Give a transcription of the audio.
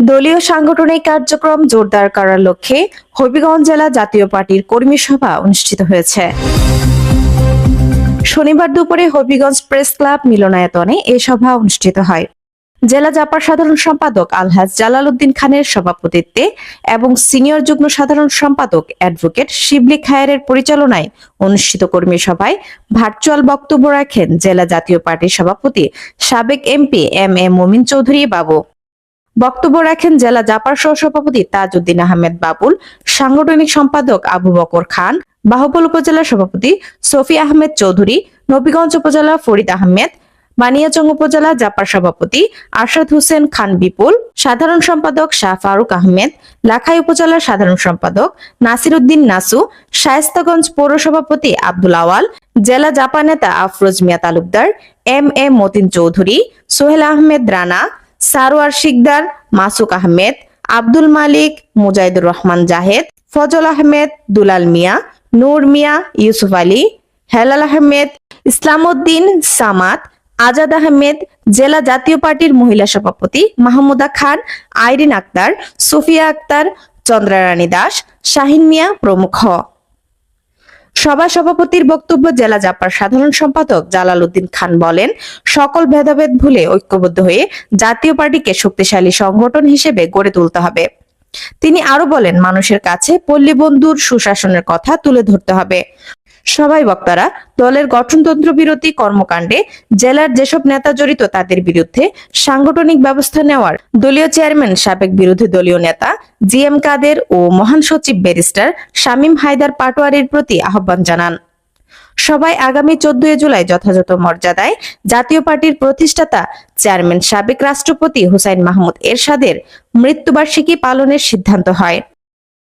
দলীয় সাংগঠনিক কার্যক্রম জোরদার করার লক্ষ্যে হবিগঞ্জ জেলা জাতীয় পার্টির কর্মী সভা অনুষ্ঠিত হয়েছে। শনিবার দুপুরে হবিগঞ্জ প্রেস ক্লাব মিলনায়তনে এ সভা অনুষ্ঠিত হয়। জেলা জাপার সাধারণ সম্পাদক আলহাজ জালাল উদ্দিন খানের সভাপতিত্বে এবং সিনিয়র যুগ্ম সাধারণ সম্পাদক অ্যাডভোকেট শিবলি খায়েরের পরিচালনায় অনুষ্ঠিত কর্মী সভায় ভার্চুয়াল বক্তব্য রাখেন জেলা জাতীয় পার্টির সভাপতি সাবেক এমপি এম এ মমিন চৌধুরী বাবু। বক্তব্য রাখেন জেলা জাপার সহসভাপতি তাজউদ্দিন আহমেদ বাবুল, সাংগঠনিক সম্পাদক আবু বকর খান, বাহুবল উপজেলা সভাপতি সফি আহমেদ চৌধুরী, নবীগঞ্জ উপজেলা ফরিদ আহমেদ, বানিয়াচং উপজেলা জাপার সভাপতি আরশাদ হোসেন খান বিপুল, সাধারণ সম্পাদক শাহ ফারুক আহমেদ, লাখাই উপজেলার সাধারণ সম্পাদক নাসির উদ্দিন নাসু, শায়েস্তাগঞ্জ পৌর সভাপতি আব্দুল আওয়াল, জেলা জাপা নেতা আফরোজ মিয়া তালুকদার, এম এ মতিন চৌধুরী, সোহেল আহমেদ রানা, সারোয়ার শিকদার, মাসুক আহমেদ, আব্দুল মালিক, মুজাহিদুর রহমান জাহেদ, ফজল আহমেদ, দুলাল মিয়া, নূর মিয়া, ইউসুফ আলী, হেলাল আহমেদ, ইসলামউদ্দিন সামাদ, আজাদ আহমেদ, জেলা জাতীয় পার্টির মহিলা সভাপতি মাহমুদা খান, আইরিন আক্তার, সুফিয়া আক্তার, চন্দ্রারানী দাস, শাহিন মিয়া প্রমুখ। সভা সভাপতির বক্তব্য জেলা জাপার সাধারণ সম্পাদক জালাল উদ্দিন খান বলেন, সকল ভেদাভেদ ভুলে ঐক্যবদ্ধ হয়ে জাতীয় পার্টিকে শক্তিশালী সংগঠন হিসেবে গড়ে তুলতে হবে। তিনি আরো বলেন, মানুষের কাছে পল্লী বন্ধুর সুশাসনের কথা তুলে ধরতে হবে। সবাই বক্তারা দলের গঠনতন্ত্র বিরোধী কর্মকাণ্ডে জেলার যেসব নেতা জড়িত তাদের বিরুদ্ধে সাংগঠনিক ব্যবস্থা নেওয়ার দলীয় চেয়ারম্যান সাবেক বিরোধী দলীয় নেতা জি এম কাদের ও মহান সচিব ব্যারিস্টার শামীম হায়দার পাটোয়ারির প্রতি আহ্বান জানান। সবাই আগামী 14 জুলাই যথাযথ মর্যাদায় জাতীয় পার্টির প্রতিষ্ঠাতা চেয়ারম্যান সাবেক রাষ্ট্রপতি হুসাইন মাহমুদ এরশাদের মৃত্যুবার্ষিকী পালনের সিদ্ধান্ত হয়।